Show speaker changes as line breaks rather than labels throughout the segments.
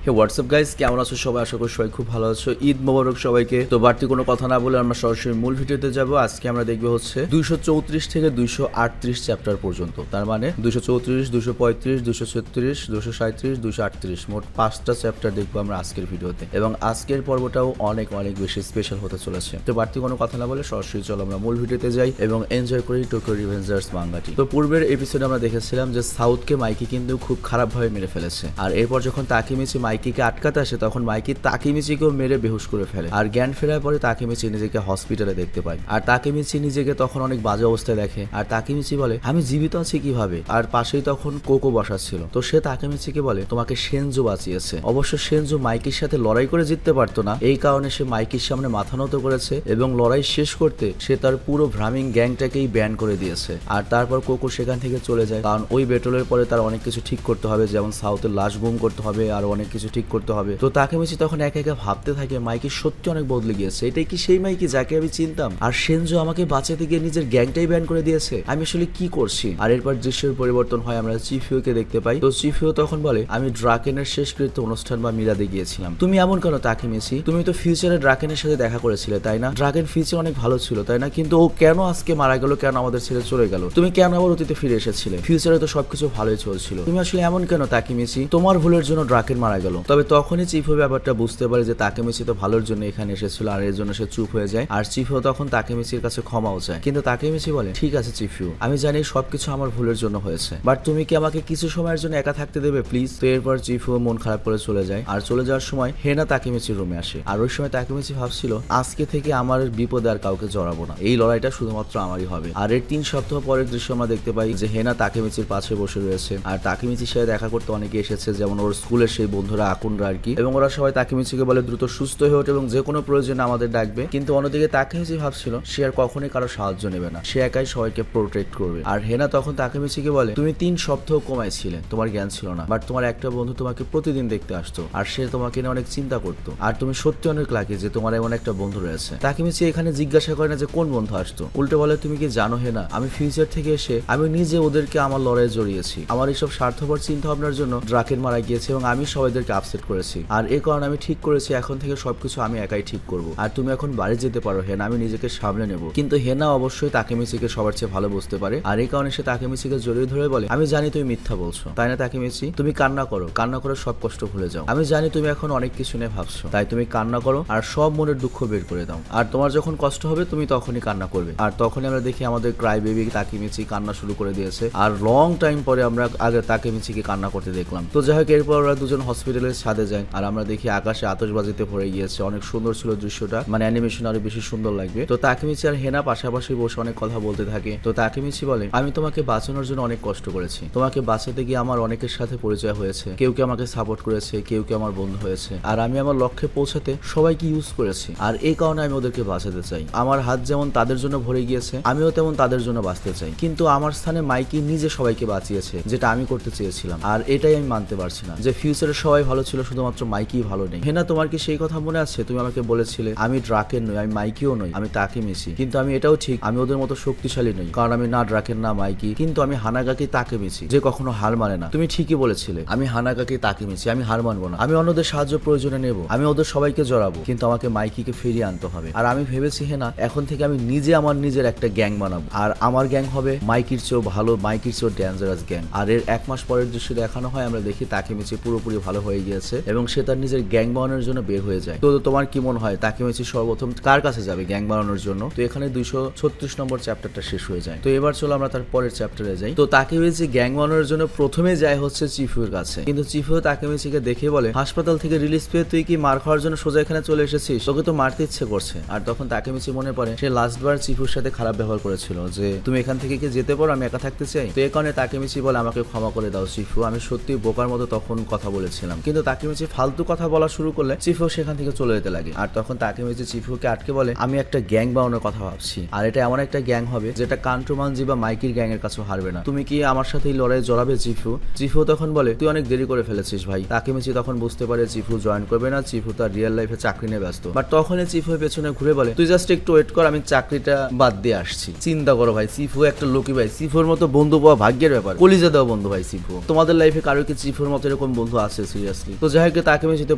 হে WhatsApp guys, কেমন আছো সবাই? আশা করি সবাই খুব ভালো আছো। ঈদ মোবারক সবাইকে। তো বাড়তি কোনো কথা না বলে আমরা সরাসরি মূল ভিডিওতে যাব। আজকে আমরা দেখবো হচ্ছে 234 থেকে 238 চ্যাপ্টার পর্যন্ত। তার মানে 234, 235, 236, 237, 238 মোট 5টা চ্যাপ্টার দেখবো আমরা আজকের ভিডিওতে। এবং আজকের পর্বটাও অনেক অনেক বেশি স্পেশাল হতে চলেছে। তো বাড়তি কোনো কথা না বলে সরাসরি চলো আমরা মূল ভিডিওতে যাই এবং এনজয় করি টোকিও রিভেঞ্জার্স মাঙ্গাটি। তো পূর্বের এপিসোডে আমরা দেখেছিলাম যে সাউথকে মাইকি কিন্তু খুব খারাপভাবে মেরে ফেলেছে। আর এরপর যখন তাকেমিচি মাইকিকে আটকাতে আসে তখন মাইকি তাকেমিচিকেও মেরে বেহুশ করে ফেলে। আর জ্ঞান ফেরার পরে তাকেমিচি নিজেকে হসপিটালে দেখতে পায়। আর তাকেমিচি নিজেকে তখন অনেক বাজে অবস্থায় দেখে। আর তাকেমিচি বলে, আমি জীবিত আছি কিভাবে? আর পাশেই তখন কোকো বসা ছিল। তো সে তাকেমিচিকে বলে, তোমাকে সেনজো বাঁচিয়েছে। অবশ্য সেনজো মাইকির সাথে লড়াই করে জিততে পারতো না, এই কারণে সে মাইকির সামনে মাথা নত করেছে এবং লড়াই শেষ করতে সে তার পুরো ভ্রামিং গ্যাংটাকেই ব্যান করে দিয়েছে। আর তারপর কোকো সেখান থেকে চলে যায়, কারণ ওই ব্যাটলের পরে তার অনেক কিছু ঠিক করতে হবে, যেমন সাউথের লাশ গুম করতে হবে আর অনেক কিছু ঠিক করতে হবে। তো তাকেমিচি তখন একা একা ভাবতে থাকে, মাইকি সত্যি অনেক বদলে গিয়েছে। এটাই কি সেই মাইকি যাকে আমি চিনতাম? আর সেনজো আমাকে বাঁচাতে গিয়ে নিজের গ্যাংটাই ব্যান করে দিয়েছে। আমি আসলে কি করছি? আর এরপর দৃশ্যের পরিবর্তন হয়, আমরা চিফিওকে দেখতে পাই। তো চিফিও তখন বলে, আমি ড্রাকেনের শেষকৃত্য অনুষ্ঠান বা মিরাদে গিয়েছিলাম। তুমি এমন কেন তাকেমিচি? তুমি তো ফিউচারে ড্রাকেনের সাথে দেখা করেছিলে, তাই না? ড্রাকেন ফিউচার অনেক ভালো ছিল, তাই না? কিন্তু ও কেন আজকে মারা গেল? কেন আমাদের ছেড়ে চলে গেল? তুমি কেন আবার অতীতে ফিরে এসেছিলে? ফিউচারে তো সবকিছু ভালোই চলছিল। তুমি আসলে এমন কেন তাকেমিচি? তোমার ভুলের জন্য ড্রাকেন মারা গেল। তবে তখনই চিফো ব্যাপারটা বুঝতে পারে যে তাকেমিচি তো ভালোর জন্য এখানে এসেছিল, আর এর জন্য সে চুপ হয়ে যায়। আর চিফো তখন তাকেমিচির কাছে ক্ষমাও চায়। কিন্তু তাকেমিচি বলে, ঠিক আছে চিফু, আমি জানি সবকিছু আমার ভুলের জন্য হয়েছে, বাট তুমি কি আমাকে কিছু সময়ের জন্য একা থাকতে দেবে প্লিজ? তো এরপর চিফু মন খারাপ করে চলে যায়। আর চলে যাওয়ার সময় হেনা তাকেমিচির রুমে আসে। আর ওই সময় তাকেমিচি ভাবছিল, আজকে থেকে আমার বিপদে আর কাউকে জড়াবো না, এই লড়াইটা শুধুমাত্র আমারই হবে। আর এর 3 সপ্তাহ পরের দৃশ্য আমরা দেখতে পাই যে হেনা তাকেমিচির পাশে বসে রয়েছে। আর তাকেমিচির সাথে দেখা করতে অনেকে এসেছে, যেমন ওর স্কুলের সেই বন্ধুরা আকুনরা আর কি। এবং ওরা সবাই তাকেমিচিকে বলে দ্রুত সুস্থ হয়ে ওঠে এবং যে কোনো প্রয়োজনে আমাদের ডাকবে। কিন্তু অন্যদিকে তাকেমিচি ভাবছিল সে আর কখনোই কারো সাহায্য নেবে না, সে একাই সবাইকে প্রোটেক্ট করবে। আর হেনা তখন তাকেমিচিকে বলে, তুমি 3 সপ্তাহ কমায় ছিলে, তোমার জ্ঞান ছিল না, বাট তোমার একটা বন্ধু তোমাকে প্রতিদিন দেখতে আসতো আর সে তোমাকে নিয়ে অনেক চিন্তা করতো। আর তুমি সত্যি অনেক লাকি যে তোমার এমন একটা বন্ধু রয়েছে। তাকেমিচি এখানে জিজ্ঞাসা করে না যে কোন বন্ধু আসতো, উল্টে বলে, তুমি কি জানো হেনা, আমি ফিউচার থেকে এসে আমি নিজে ওদেরকে আমার লড়াইয়ে জড়িয়েছি। আমার এইসব স্বার্থপর চিন্তা ভাবনার জন্য ড্রাকেন মারা গিয়েছে এবং আমি সবাইদেরকে আপসেট করেছি। আর এই কারণে আমি ঠিক করেছি এখন থেকে সবকিছু আমি একাই ঠিক করব। আর তুমি এখন বাড়ি যেতে পারো হেনা, আমি নিজেকে সামলে নেব। কিন্তু হেনা অবশ্যই তাকেমিচিকে সবার চেয়ে ভালো বুঝতে পারে। আর এই কারণে সে তাকেমিচিকে জড়িয়ে ধরে বলে, আমি জানি তুমি মিথ্যা বলছো, তাই না তাকেমিচি? তুমি কান্না করো, কান্না করে সব কষ্ট ভুলে যাও। আমি জানি তুমি এখন অনেক কিছু নিয়ে ভাবছো, তাই তুমি কান্না করো আর সব মনের দুঃখ বের করে দাও। আর তোমার যখন কষ্ট হবে তুমি তখনই কান্না করবে। আর তখনই আমরা দেখি আমাদের ক্রাই বেবি তাকেমিচি কান্না শুরু করে দিয়েছে। আর লং টাইম পরে আমরা আগে তাকেমিচিকে কান্না করতে দেখলাম। তো যাই হোক, এরপর ওরা দুজন হসপিটালের ছাদে যায়। আর আমরা দেখি আকাশে আতশবাজিতে ভরে গিয়েছে। অনেক সুন্দর ছিল দৃশ্যটা, মানে অ্যানিমেশন আরো বেশি সুন্দর লাগবে। তো তাকেমিচি আর হেনা পাশাপাশি বসে অনেক কথা বলতে থাকে। তো তাকেমিচি বলে, আমি তোমাকে বাঁচানোর জন্য অনেক কষ্ট করেছি, তোমাকে বাঁচাতে গিয়ে আমার অনেকের সাথে পরিচয় হয়েছে, কেউ কেউ আমাকে সাপোর্ট করেছে, কেউ কেউ আমার বন্ধু হয়েছে। আর আমি আমার লক্ষ্যে পৌঁছাতে সবাইকে ইউজ করেছি। আর এই কারণে আমি ওদেরকে বাঁচাতে চাই। আমার হাত যেমন তাদের জন্য ভরে গিয়েছে, আমিও তেমন তাদের জন্য বাঁচতে চাই। কিন্তু আমার স্থানে মাইকি নিজে সবাইকে বাঁচিয়েছে, যেটা আমি করতে চেয়েছিলাম। আর এটাই আমি মানতে পারছি না যে ফিউচারে সবাই ভালো ছিল, শুধুমাত্র মাইকি ভালো নেই। হেনা, তোমার কি সেই কথা মনে আছে? তুমি আমাকে বলেছিলে আমি ড্রাকেন নই, আমি মাইকিও নই, আমি তাকেমিচি। কিন্তু আমি এটাও ঠিক, আমি ওদের মতো শক্তিশালী নই, কারণ আমি না ড্রাকেন না মাইকি, কিন্তু আমি হানাগাকি তাকেমিচি, যে কখনো হার মানে না। তুমি ঠিকই বলেছিলে, আমি হানাগাকি তাকেমিচি, আমি হার মানবো না, আমি অন্যদের সাহায্য প্রয়োজনে নেব, আমি ওদের সবাইকে জড়াবো, কিন্তু আমাকে মাইকিকে ফিরিয়ে আনতে হবে। আর আমি ভেবেছি হেনা, এখন থেকে আমি নিজে আমার নিজের একটা গ্যাং বানাবো। আর আমার গ্যাং হবে মাইকির চেয়েও ভালো, মাইকির চেয়েও ডেঞ্জারাস গ্যাং। আর এর 1 মাস পরের দৃশ্য দেখানো হয়, আমরা দেখি তাকেমিচি পুরোপুরি ভালো হয়ে গিয়েছে এবং সে তার নিজের গ্যাং বানানোর জন্য বের হয়ে যায়। তো তোমার কি মনে হয় তাকেমিচি সর্বপ্রথম কার কাছে যাবে গ্যাং বানানোর জন্য? তো এখানে 236 নম্বর চ্যাপ্টারটা শেষ হয়ে যায়। তো এবার চলো আমরা তার পরের চ্যাপ্টারে যাই। তো তাকেমিচি গ্যাং বানানোর জন্য প্রথমে যায় হচ্ছে চিফুর কাছে। কিন্তু চিফু তাকেমিচিকে দেখে বলে, হাসপাতাল থেকে রিলিজ পেয়ে তুই কি মার খাওয়ার জন্য সোজা এখানে চলে এসেছিস? তোকে তো মারতে ইচ্ছে করছে। আর তখন তাকেমিচি মনে পড়ে সে লাস্টবার চিফুর সাথে খারাপ ব্যবহার করেছিল, যে তুমি এখান থেকে কি যেতে পারো, আমি একা থাকতে চাই। তো এই কারণে তাকেমিচি বলে, আমাকে ক্ষমা করে দাও চিফু, আমি সত্যি বোকার মতো তখন কথা বলেছিলাম। কিন্তু তাকেমিচি ফালতু কথা বলা শুরু করলে চিফু সেখান থেকে চলে যেতে লাগে। আর তখন তাকেমিচি চিফুকে আটকে বলে, আমি একটা গ্যাং বানানোর কথা ভাবছি, আর এটা এমন একটা গ্যাং হবে যেটা কান্ট্রোমানজি বা মাইকির গ্যাং এর কাছেও হারবে না। তুমি কি আমার সাথে এই লড়াই জড়াবে চিফু? চিফু তখন বলে, তুই অনেক দেরি করে ফেলেছিস ভাই। তাকেমিচি তখন বুঝতে পারে চিফু জয়েন করবে না, চিফু তার রিয়েল লাইফে চাকরি নিয়ে ব্যস্ত। বাট তখনই চিফু পেছনে ঘুরে বলে, তুই জাস্ট একটু ওয়েট কর, আমি চাকরিটা বাদ দিয়ে আসছি। চিন্তা করো ভাই, চিফু একটা লোকি ভাই, চিফুর মতো বন্ধু পাওয়া ভাগ্যের ব্যাপার, কলিজা দেওয়া বন্ধু ভাই চিফু। তোমাদের লাইফে কারো কি চিফুর মতো এরকম বন্ধু আছে? সিরিয়াসলি। তো যাই হোক তাকেমিচিতে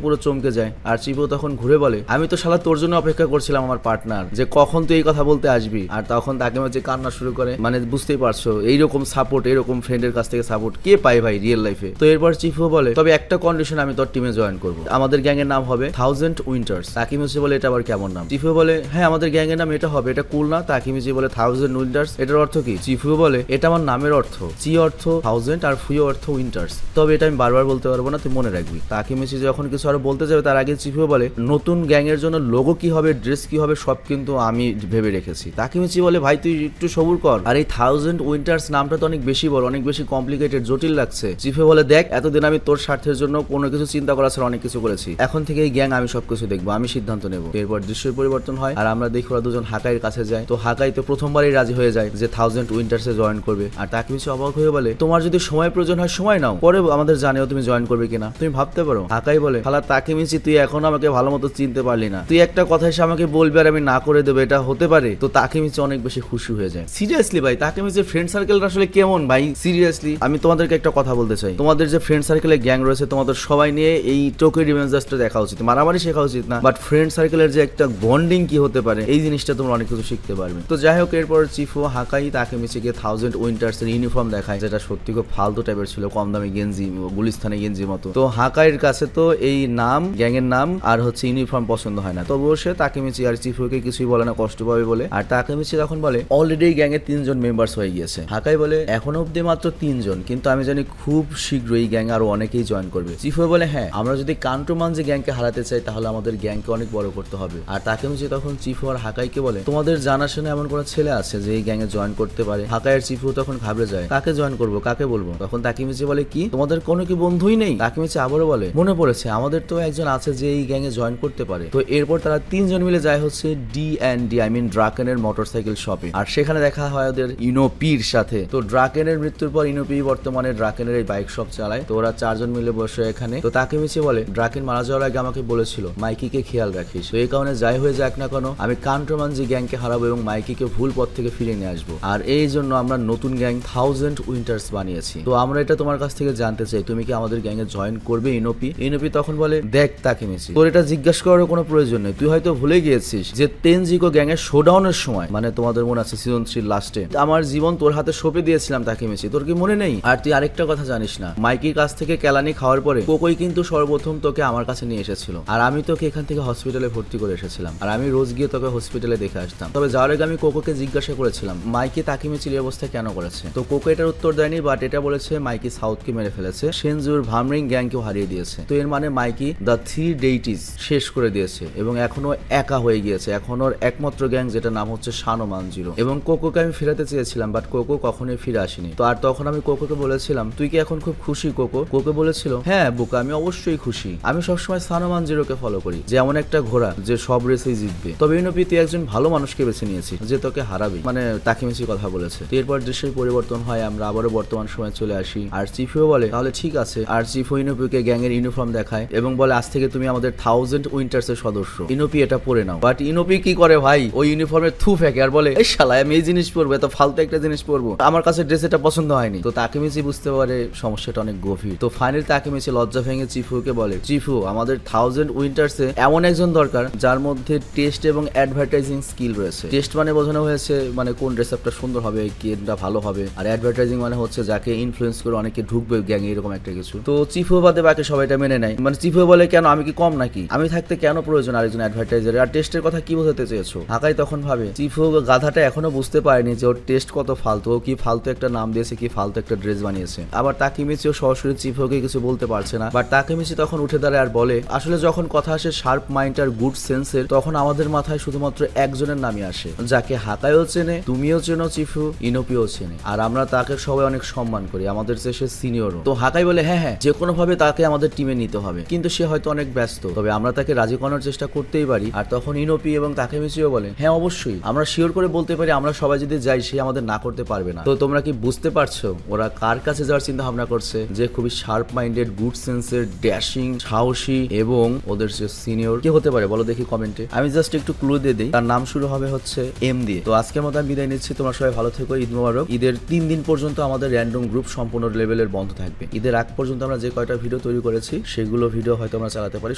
পুরো চমকে যায়, আর চিফু তখন ঘুরে বলে আমি তো শালা তোর জন্য অপেক্ষা করছিলাম আমার পার্টনার, যে কখন তুই এই কথা বলতে আসবি। আর তখন তাকেমিচি কান্না শুরু করে, মানে বুঝতেই পারছো এইরকম সাপোর্ট, এরকম ফ্রেন্ডের কাছ থেকে সাপোর্ট কে পায় ভাই রিয়েল লাইফে। তো এরপর চিফু বলে তবে একটা কন্ডিশন, আমি তোর টিমে জয়েন করবো, আমাদের গ্যাং এর নাম হবে 1000 উইন্টার্স। তাকেমিচি বলে এটা আবার কেমন নাম? চিফু বলে হ্যাঁ আমাদের গ্যাং এর নাম এটা হবে, এটা কুল না? তাকেমিচি বলে 1000 উইন্টার্স এটার অর্থ কি? চিফু বলে এটা আমার নামের অর্থ, চি অর্থ 1000 আর ফুই অর্থ উইন্টার্স, তবে এটা আমি বারবার বলতে পারবো না, তুই মনে রাখবি। তাকেমিচি যখন কিছু আরো বলতে যাবে তার আগে চিফু বলে নতুন গ্যাং এর জন্য লোগো কি হবে, ড্রেস কি হবে, সব কিন্তু আমি ভেবে রেখেছি। তাকেমিচি বলে ভাই তুই একটু সবুর কর, আর এই 1000 উইন্টার্স নামটা তো অনেক বেশি বড়, অনেক বেশি কমপ্লিকেটেড, জটিল লাগছে। চিফু বলে দেখ এতদিন আমি তোর স্বার্থের জন্য কোনো কিছু চিন্তা করা ছাড়া অনেক কিছু করেছি, এখন থেকে এই গ্যাং আমি সবকিছু দেখবো, আমি সিদ্ধান্ত নেবো। এরপর দৃশ্যের পরিবর্তন হয় আর আমরা দেখি ওরা দুজন হাকাইয়ের কাছে যায়। তো হাকাই তো প্রথমবারই রাজি হয়ে যায় যে 1000 উইন্টার্সে জয়েন করবে। আর তাকেমিচি অবাক হয়ে বলে তোমার যদি সময় প্রয়োজন হয় সময় নাও, পরে আমাদের জানিও তুমি জয়েন করবে কিনা, তুমি ভাবতে পারো। হাকাই বলে শালা তাকেমিচি তুই এখনো আমাকে ভালো মতো চিনতে পারলি না, তুই একটা কথা এসে আমাকে বলবি আর আমি না করে দেবো, এটা হতে পারে? তো তাকেমিচি অনেক বেশি খুশি হয়ে যায়। সিরিয়াসলি ভাই তাকেমিচির ফ্রেন্ড সার্কেলটা আসলে কেমন ভাই? সিরিয়াসলি আমি তোমাদেরকে একটা কথা বলতে চাই, তোমাদের যে ফ্রেন্ড সার্কেলে গ্যাং রয়েছে তোমাদের সবাই নিয়ে এই টোকিও রিভেঞ্জার্সটা দেখা উচিত, মারামারি শেখা উচিত না, বাট ফ্রেন্ড সার্কেলের যে একটা বন্ডিং কি হতে পারে এই জিনিসটা তোমরা অনেক কিছু শিখতে পারবে। তো যাই হোক এরপর চিফু হাকাই তাকেমিচিকে 1000 উইন্টার্স এর ইউনিফর্ম দেখায়, যেটা সত্যি খুব ফালতু টাইপের ছিল, কম দামি গেঞ্জি, গুলিস্তানি গেঞ্জির মতো। তো হাকাইয়ের কাছে তো এই নাম, গ্যাং এর নাম আর হচ্ছে ইউনিফর্ম পছন্দ হয় না, তবুও সে তাকেমিচি আর চিফুকে কিছুই বলে না, কষ্ট পাবে বলে। আর তাকেমিচি তখন বলে অলরেডি গ্যাং এর 3 জন মেম্বার্স হয়ে গিয়েছে। হাকাই বলে এখনো অব্দি মাত্র 3 জন, কিন্তু আমি জানি খুব শীঘ্রই এই গ্যাং আরো অনেকেই জয়েন করবে। চিফু বলে হ্যাঁ আমরা যদি কান্ট্রোমান যে গ্যাংকে হারাতে চাই তাহলে আমাদের গ্যাংকে অনেক বড় করতে হবে। আর তাকেমিচি তখন চিফু আর হাকাইকে বলে তোমাদের জানাশোনা এমন কোন ছেলে আছে যে এই গ্যাংয়ে জয়েন করতে পারে? হাকাই আর চিফু তখন ঘাবড়ে যায়, কাকে জয়েন করবো, কাকে বলবো? তখন তাকেমিচি বলে কি তোমাদের কোনো কি বন্ধুই নেই? তাকেমিচি আবারও বলে মনে পড়েছে আমাদের তো একজন আছে যে এই গ্যাংয়ে জয়েন করতে পারে। তো এরপর তারা 3 জন মিলে যায় হচ্ছে D&D আই মিন ড্রাকেনের মোটরসাইকেল শপে, আর সেখানে দেখা হয় ওদের ইনোপির সাথে। তো ড্রাকেনের মৃত্যুর পর ইনোপি বর্তমানে ড্রাকেনের এই বাইক শপ চালায়। তো ওরা 4 জন মিলে বসে এখানে। তো তাকেমিচি বলে ড্রাকেন মারা যাওয়ার আগে আমাকে বলেছিল মাইকিকে খেয়াল রাখিস, তো এই কারণে যাই হয়ে যাক না কেন আমি কান্ট্রোমান যে গ্যাংকে হারাবো এবং মাইকিকে ভুল পথ থেকে ফিরিয়ে নিয়ে আসবো, আর এই জন্য আমরা নতুন গ্যাং 1000 উইন্টার্স বানিয়েছি। তো আমরা এটা তোমার কাছ থেকে জানতে চাই তুমি কি আমাদের গ্যাংয়ে জয়েন করবে ইনোপি? ইনোপি তখন বলে দেখ তাকেমিচি তোর এটা জিজ্ঞাসা করার কোনো প্রয়োজন নেই, তুই হয়তো ভুলে গিয়েছিস যে তেনজিকো গ্যাং এর শোডাউনের সময়, মানে তোমাদের মনে আছে সিজন 3 লাস্টে আমার জীবন তোর হাতে সঁপে দিয়েছিলাম তাকেমিচি, তোর কি মনে নেই? আর তুই আরেকটা কথা জানিস না, মাইকির কাছ থেকে কেলানি খাওয়ার পরে কোকোই কিন্তু সর্বপ্রথম তোকে আমার কাছে নিয়ে এসেছিল, আর আমি তোকে এখান থেকে হসপিটালে ভর্তি করে এসেছিলাম, আর আমি রোজ গিয়ে তোকে হসপিটালে দেখে আসতাম। তবে যাওয়ার আগে আমি কোকোকে জিজ্ঞাসা করেছিলাম মাইকি তাকেমিচির এই অবস্থা কেন করেছে। তো কোকো এটার উত্তর দেয়নি, বাট এটা বলেছে মাইকি সাউথকে মেরে ফেলেছে, সেনজুর ভামরিং গ্যাংকেও হারিয়ে দিয়েছে। তো এর মানে মাইকি দ্য 3 ডেইটিস শেষ করে দিয়েছে এবং এখনো একা হয়ে গিয়েছে, এখন ওর একমাত্র গ্যাং যেটা নাম হচ্ছে শানো মানজিরো। এবং কোকোকে আমি ফেরাতে চেয়েছিলাম বাট কোকো কখনোই ফিরে আসেনি। তো আর তখন আমি কোকোকে বলেছিলাম তুই কি এখন খুব খুশি কোকো? কোকো বলেছিল হ্যাঁ বুকা আমি অবশ্যই খুশি, আমি সবসময় শানো মানজিরোকে ফলো করি, যে এমন একটা ঘোড়া যে সব রেসেই জিতবে। তবে ইনোপি তুই একজন ভালো মানুষকে বেছে নিয়েছিস যে তোকে হারাবে, মানে তাকেমিচি কথা বলেছে। এরপর দৃশ্যের পরিবর্তন হয়, আমরা আবারও বর্তমান সময় চলে আসি। আর চিফুও বলে তাহলে ঠিক আছে। আর চিফু ইনোপিকে গ্যাং এর ইউনিফর্ম দেখায় এবং বলে আজ থেকে তুমি আমাদের 1000 উইন্টার্স এর সদস্য, ইনোপি এটা পরে নাও। বাট ইনোপি কি করে ভাই, ওই ইউনিফর্মে থু ফেকে আর বলে এই শালা আমি এই জিনিস পরবো, এত ফালতু একটা জিনিস পরবো, আমার কাছে ড্রেস এটা পছন্দ হয়নি। তো তাকেমিচি বুঝতে পারে সমস্যাটা অনেক গভীর। তো ফাইনালি তাকেমিচি লজ্জা ভেঙে চিফুকে বলে চিফু আমাদের 1000 উইন্টার্সে এমন একজন দরকার যার মধ্যে টেস্ট এবং অ্যাডভার্টাইজিং স্কিল রয়েছে। টেস্ট মানে বোঝানো হয়েছে মানে কোন ড্রেস আপটা সুন্দর হবে, কোনটা ভালো হবে, আর অ্যাডভার্টাইজিং মানে হচ্ছে যাকে ইনফ্লুয়েন্স করে অনেকে ঢুকবে গ্যাংয়ে, এরকম একটা কিছু। তো চিফু বাদে বাকি সবাইটা মেনে নেয়, মানে চিফু বলে কেন আমি কি কম নাকি, আমি থাকতে কেন প্রয়োজন আরেকজন অ্যাডভার্টাইজার, আর টেস্টের কথা কি বোঝাতে চেয়েছো? হাকাই তখন ভাবে চিফু গাধাটা এখনো বুঝতে পারেনি যে ওর টেস্ট কত ফালতু, ও কি ফালতু একটা নাম দিয়েছে, কি ফালতু একটা ড্রেস বানিয়েছে। আবার তাকেমিচিও সরাসরি চিফুকে কিছু বলতে পারছে না, বাট তাকেমিচি তখন উঠে দাঁড়ায় আর বলে আসলে যখন কথা আসে শার্প মাইন্ড আর গুড সেন্সের তখন আমাদের মাথায় শুধুমাত্র একজনের নামই আসে, যাকে হাকাইও চেনে, তুমিও চেনো চিফু, ইনোপিও চেনে, আর আমরা তাকে সবাই অনেক সম্মান করি, আমাদের চেয়ে সে সিনিয়রও। তো হাকাই বলে হ্যাঁ হ্যাঁ যে কোনো ভাবে তাকে আমাদের টিমে নিতে হবে, কিন্তু সে হয়তো অনেক ব্যস্ত, তবে আমরা তাকে রাজি করানোর চেষ্টা করতেই পারি। আর তখন ইনোপি এবং তাকেমিচিও বলে হ্যাঁ অবশ্যই আমরা শিওর করে বলতে পারি আমরা সবাই যদি যাই সে আমাদের না করতে পারবে না। তো তোমরা কি বুঝতে পারছো ওরা কার কাছে যাওয়ার চিন্তা ভাবনা করছে? যে খুবই শার্প মাইন্ডেড, গুড সেন্সের, ড্যাশিং, সাহসী এবং ওদের যে সিনিয়র কে হতে পারে বলো দেখি কমেন্টে। আমি জাস্ট একটু ক্লু দিয়ে দিই, তার নাম শুরু হবে হচ্ছে এম দিয়ে। তো আজকের মতো আমি বিদায় নিচ্ছি, তোমরা সবাই ভালো থেকো, ঈদ মোবারক। ঈদের 3 দিন পর্যন্ত আমাদের র্যান্ডম গ্রুপ সম্পূর্ণ লেভেলের বন্ধ থাকবে। ঈদের আগ পর্যন্ত আমরা যে কয়টা ভিডিও তৈরি করেছি সেগুলো ভিডিও হয়তো আমরা চালাতে পারি।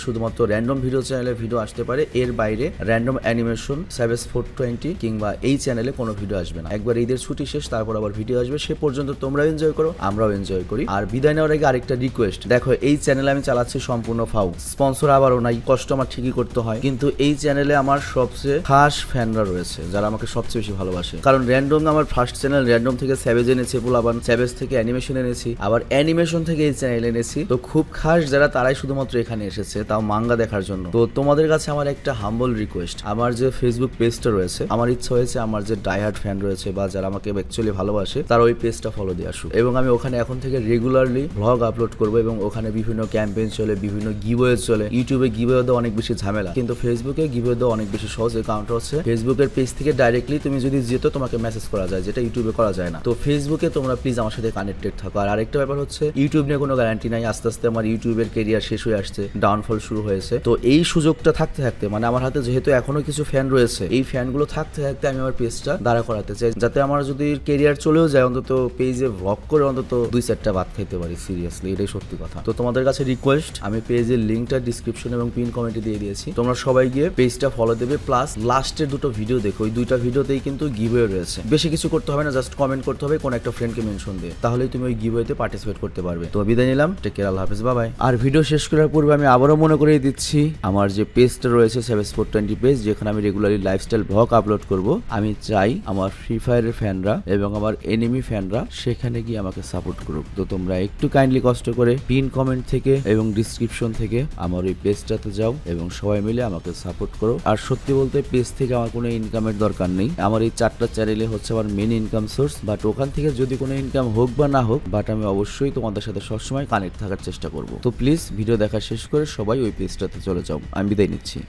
শুধুমাত্র র্যান্ডম ভিডিও চ্যানেলে ভিডিও আসতে পারে, এর বাইরে র্যান্ডম অ্যানিমেশন সাবেস 420 কিংবা এই চ্যানেলে কোনো ভিডিও আসবে না। একবার ঈদের ছুটি শেষ, তারপর আবার ভিডিও আসবে। সে পর্যন্ত তোমরা এনজয় করো, আমরাও এনজয় করি। আর বিদায় নেওয়ার আগে আরেকটা রিকোয়েস্ট, দেখো এই চ্যানেলে আমি চালাচ্ছি সম্পূর্ণ ফাউ, স্পন্সর আবারও নাই, কষ্ট আমার ঠিকই করতে হয়, কিন্তু এই চ্যানেলে আমার সবচেয়ে খাস ফ্যানরা রয়েছে যারা আমাকে সবচেয়ে বেশি ভালোবাসে। কারণ র্যান্ডম আমার ফার্স্ট চ্যানেল, র্যান্ডম থেকে স্যাভেজ এনেছি, পোলাবান স্যাভেজ থেকে অ্যানিমেশন এনেছি, আবার অ্যানিমেশন থেকে এই চ্যানেল এনেছি। তো খুব খাস যারা, তারাই শুধুমাত্র এখানে এসেছে, তাও মাঙ্গা দেখার জন্য। তো তোমাদের কাছে আমার একটা হাম্বল রিকোয়েস্ট, আমার যে ফেসবুক পেজটা রয়েছে, আমার ইচ্ছা হয়েছে আমার যে ডাইহার্ড ফ্যান রয়েছে বা যারা আমাকে অ্যাকচুয়ালি ভালোবাসে, তারা ওই পেজটা ফলো দিয়ে আসুক। এবং আমি ওখানে এখন থেকে রেগুলারলি ভ্লগ আপলোড করবো এবং ওখানে বিভিন্ন ক্যাম্পেইন চলে, বিভিন্ন গিভওয়ে চলে। ইউটিউবে গিভওয়ে দেওয়া অনেক বেশি ঝামেলা, কিন্তু ফেসবুকে গিভওয়ে দেওয়া অনেক বেশি সহজ। এই কারণটা হচ্ছে ফেসবুকের পেজ থেকে ডাইরেক্টলি তুমি যদি যেত তোমাকে মেসেজ করা যায়, যেটা ইউটিউবে করা যায় না। তো ফেসবুকে তোমরা প্লিজ আমার সাথে কানেক্টেড থাকো। আর আরেকটা ব্যাপার হচ্ছে, ইউটিউব নিয়ে কোনো গ্যারান্টি নাই। আস্তে আস্তে আমার ইউটিউবের কেরিয়ার শেষ হয়ে আসছে, ডাউনফল শুরু হয়েছে। তো এই সুযোগটা থাকতে থাকতে, মানে আমার হাতে যেহেতু এখনো কিছু ফ্যান রয়েছে, এই ফ্যানগুলো থাকতে থাকতে আমি আমার পেজটা দাঁড়া করাতে চাই, যাতে আমার যদি কেরিয়ার চলেও যায়, অন্তত পেজে ভ্লগ করে অন্তত 2-4টা ভাত খেতে পারি। সিরিয়াসলি, এটাই সত্যি কথা। তো তোমাদের কাছে রিকোয়েস্ট, আমি পেজের লিঙ্কটা ডিসক্রিপশন এবং পিন কমেন্টে দিয়ে দিয়েছি, তোমরা সবাই গিয়ে পেজটা ফলো দেবে। প্লাস লাস্টের দুটো ভিডিও দেখো, ওই দুইটা ভিডিওতেই কিন্তু গিভওয়ে রয়েছে। বেশি কিছু করতে হবে না, জাস্ট কমেন্ট করতে হবে কোন একটা ফ্রেন্ডকে মেনশন দিয়ে, তাহলেই তুমি ওই গিভওয়েতে পার্টিসিপেট করতে পারবে। তো বিদায় নিলাম, টেক কেয়ার, আল্লাহ হাফেজ, বাই বাই। আর ভিডিও শেষ করার পূর্বে আমি আবারও মনে করিয়ে দিচ্ছি, আমার যে পেজটা রয়েছে সাবেস 420 পেজ, যেখানে আমি রেগুলারলি লাইফস্টাইল ব্লগ আপলোড করব, আমি চাই আমার ফ্রি ফায়ারের ফ্যানরা এবং আমার এনিমি ফ্যানরা সেখানে গিয়ে আমাকে সাপোর্ট করুক। তো তোমরা একটু কাইন্ডলি কষ্ট করে পিন কমেন্ট থেকে এবং ডিসক্রিপশন থেকে আমার ওই পেজটাতে যাও এবং সবাই মিলে আমাকে সাপোর্ট করো। আর সত্যি বলতে পেজ থেকে আমার কোনো ইনকামের দরকার নেই, আমার এই 4টা চ্যানেলে হচ্ছে আমার মেন ইনকাম সোর্স। বাট ওখান থেকে যদি কোনো ইনকাম হোক বা না হোক, বাট আমি অবশ্যই তোমাদের সাথে সবসময় কানেক্ট থাকার চেষ্টা করব। তো প্লিজ ভিডিও দেখা শেষ করে সবাই ওই পেজটাতে চলে যাও। আমি বিদায় নিচ্ছি।